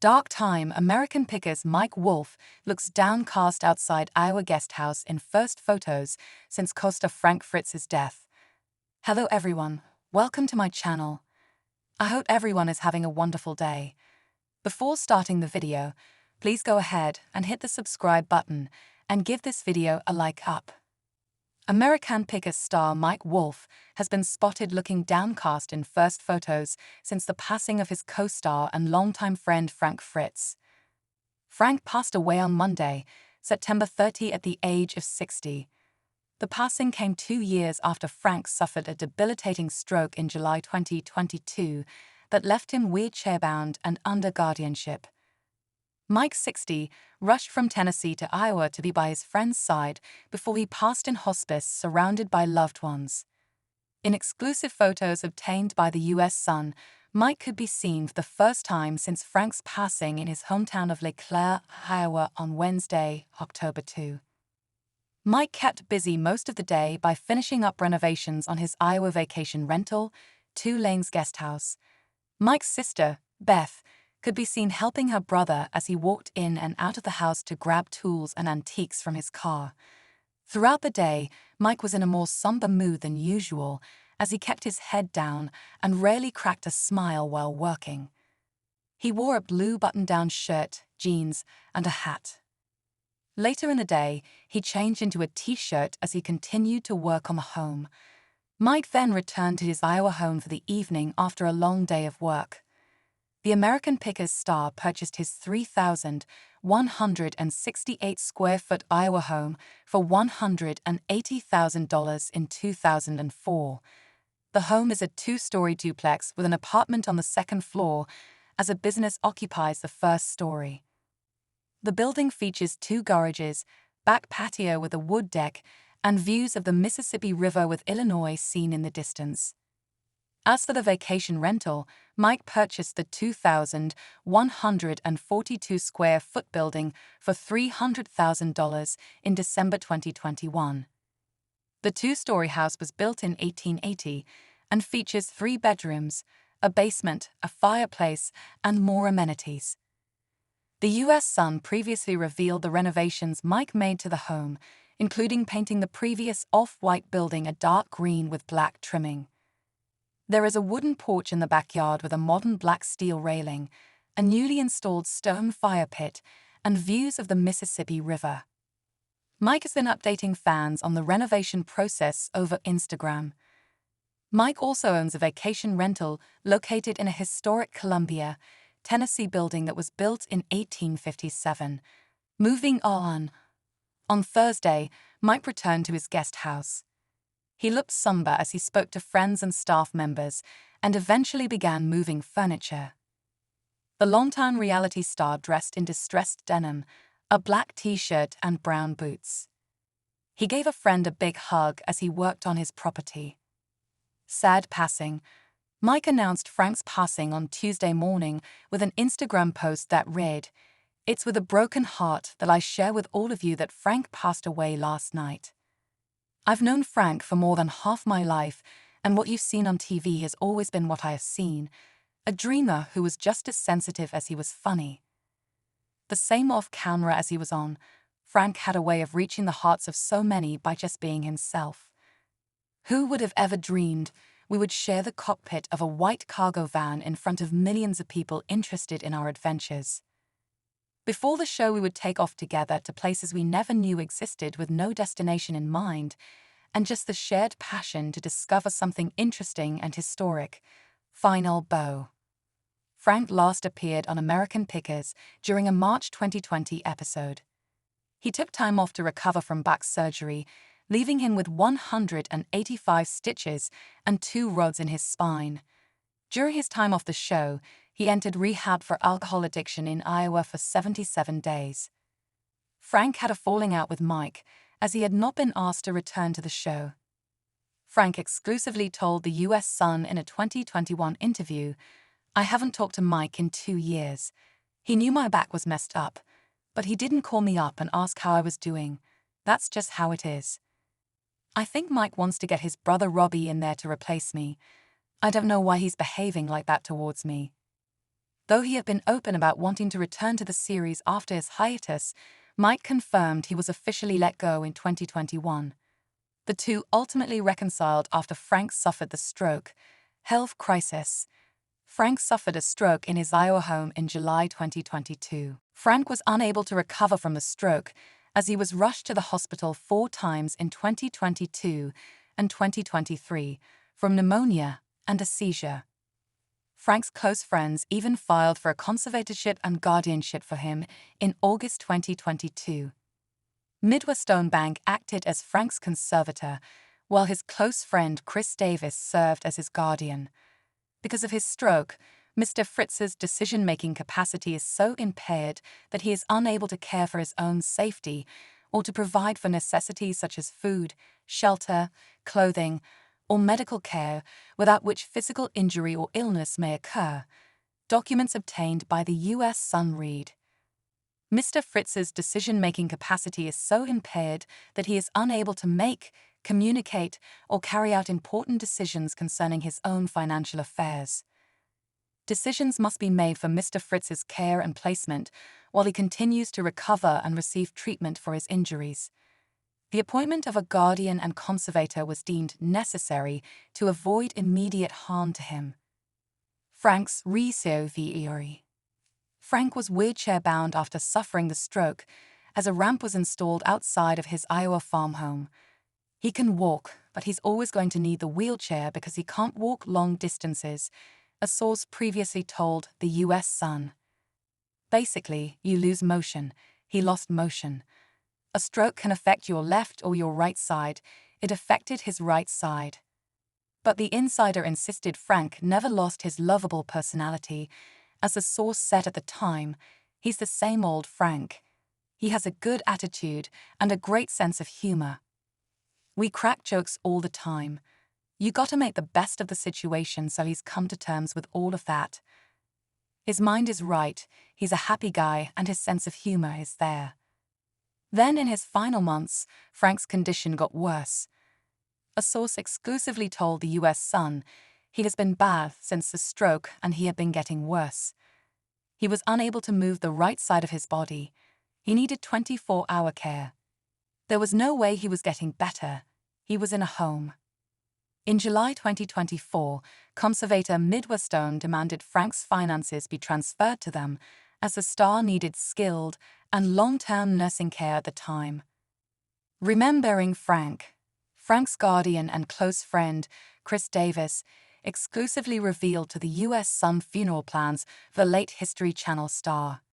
dark time, American Pickers Mike Wolfe looks downcast outside Iowa guest house in first photos since co-star Fritz's death. Hello everyone, welcome to my channel. I hope everyone is having a wonderful day. Before starting the video, please go ahead and hit the subscribe button and give this video a like up. American Pickers star Mike Wolfe has been spotted looking downcast in first photos since the passing of his co-star and longtime friend Fritz. Frank passed away on Monday, September 30 at the age of 60. The passing came 2 years after Frank suffered a debilitating stroke in July 2022 that left him wheelchair-bound and under guardianship. Mike, 60, rushed from Tennessee to Iowa to be by his friend's side before he passed in hospice surrounded by loved ones. In exclusive photos obtained by the U.S. Sun, Mike could be seen for the first time since Frank's passing in his hometown of Lake Claire, Iowa on Wednesday, October 2. Mike kept busy most of the day by finishing up renovations on his Iowa vacation rental, 2 Lanes guest house. Mike's sister, Beth, could be seen helping her brother as he walked in and out of the house to grab tools and antiques from his car. Throughout the day, Mike was in a more somber mood than usual as he kept his head down and rarely cracked a smile while working. He wore a blue button-down shirt, jeans, and a hat. Later in the day, he changed into a t-shirt as he continued to work on the home. Mike then returned to his Iowa home for the evening after a long day of work. The American Pickers star purchased his 3,168-square-foot Iowa home for $180,000 in 2004. The home is a 2-story duplex with an apartment on the second floor, as a business occupies the first story. The building features 2 garages, back patio with a wood deck, and views of the Mississippi River with Illinois seen in the distance. As for the vacation rental, Mike purchased the 2,142-square-foot building for $300,000 in December 2021. The 2-story house was built in 1880 and features 3 bedrooms, a basement, a fireplace, and more amenities. The U.S. Sun previously revealed the renovations Mike made to the home, including painting the previous off-white building a dark green with black trimming. There is a wooden porch in the backyard with a modern black steel railing, a newly installed stone fire pit, and views of the Mississippi River. Mike has been updating fans on the renovation process over Instagram. Mike also owns a vacation rental located in a historic Columbia, Tennessee building that was built in 1857. Moving on Thursday, Mike returned to his guest house. He looked somber as he spoke to friends and staff members and eventually began moving furniture. The longtime reality star dressed in distressed denim, a black t-shirt and brown boots. He gave a friend a big hug as he worked on his property. Sad passing. Mike announced Frank's passing on Tuesday morning with an Instagram post that read, "It's with a broken heart that I share with all of you that Frank passed away last night. I've known Frank for more than half my life, and what you've seen on TV has always been what I have seen, a dreamer who was just as sensitive as he was funny. The same off-camera as he was on, Frank had a way of reaching the hearts of so many by just being himself. Who would have ever dreamed we would share the cockpit of a white cargo van in front of millions of people interested in our adventures? Before the show we would take off together to places we never knew existed with no destination in mind, and just the shared passion to discover something interesting and historic. Final bow." Frank last appeared on American Pickers during a March 2020 episode. He took time off to recover from back surgery, leaving him with 185 stitches and 2 rods in his spine. During his time off the show, he entered rehab for alcohol addiction in Iowa for 77 days. Frank had a falling out with Mike, as he had not been asked to return to the show. Frank exclusively told the U.S. Sun in a 2021 interview, "I haven't talked to Mike in 2 years. He knew my back was messed up, but he didn't call me up and ask how I was doing. That's just how it is. I think Mike wants to get his brother Robbie in there to replace me. I don't know why he's behaving like that towards me." Though he had been open about wanting to return to the series after his hiatus, Mike confirmed he was officially let go in 2021. The two ultimately reconciled after Frank suffered the stroke. Health crisis. Frank suffered a stroke in his Iowa home in July 2022. Frank was unable to recover from the stroke as he was rushed to the hospital 4 times in 2022 and 2023 from pneumonia and a seizure. Frank's close friends even filed for a conservatorship and guardianship for him in August 2022. Midwestone Bank acted as Frank's conservator, while his close friend Chris Davis served as his guardian. Because of his stroke, Mr. Fritz's decision-making capacity is so impaired that he is unable to care for his own safety or to provide for necessities such as food, shelter, clothing, or medical care, without which physical injury or illness may occur. Documents obtained by the U.S. Sun read: Mr. Fritz's decision-making capacity is so impaired that he is unable to make, communicate, or carry out important decisions concerning his own financial affairs. Decisions must be made for Mr. Fritz's care and placement while he continues to recover and receive treatment for his injuries. The appointment of a guardian and conservator was deemed necessary to avoid immediate harm to him. Frank's recovery. Frank was wheelchair-bound after suffering the stroke, as a ramp was installed outside of his Iowa farm home. He can walk, but he's always going to need the wheelchair because he can't walk long distances, a source previously told the U.S. Sun. Basically, you lose motion. He lost motion. A stroke can affect your left or your right side. It affected his right side. But the insider insisted Frank never lost his lovable personality. As the source said at the time, he's the same old Frank. He has a good attitude and a great sense of humor. We crack jokes all the time. You gotta make the best of the situation, so he's come to terms with all of that. His mind is right, he's a happy guy, and his sense of humor is there. Then in his final months, Frank's condition got worse. A source exclusively told the U.S. Sun he has been bad since the stroke and he had been getting worse. He was unable to move the right side of his body. He needed 24-hour care. There was no way he was getting better. He was in a home. In July 2024, conservator Midwestone demanded Frank's finances be transferred to them, as the star needed skilled and long-term nursing care at the time. Remembering Frank, Frank's guardian and close friend, Chris Davis, exclusively revealed to the U.S. Sun funeral plans for late History Channel star.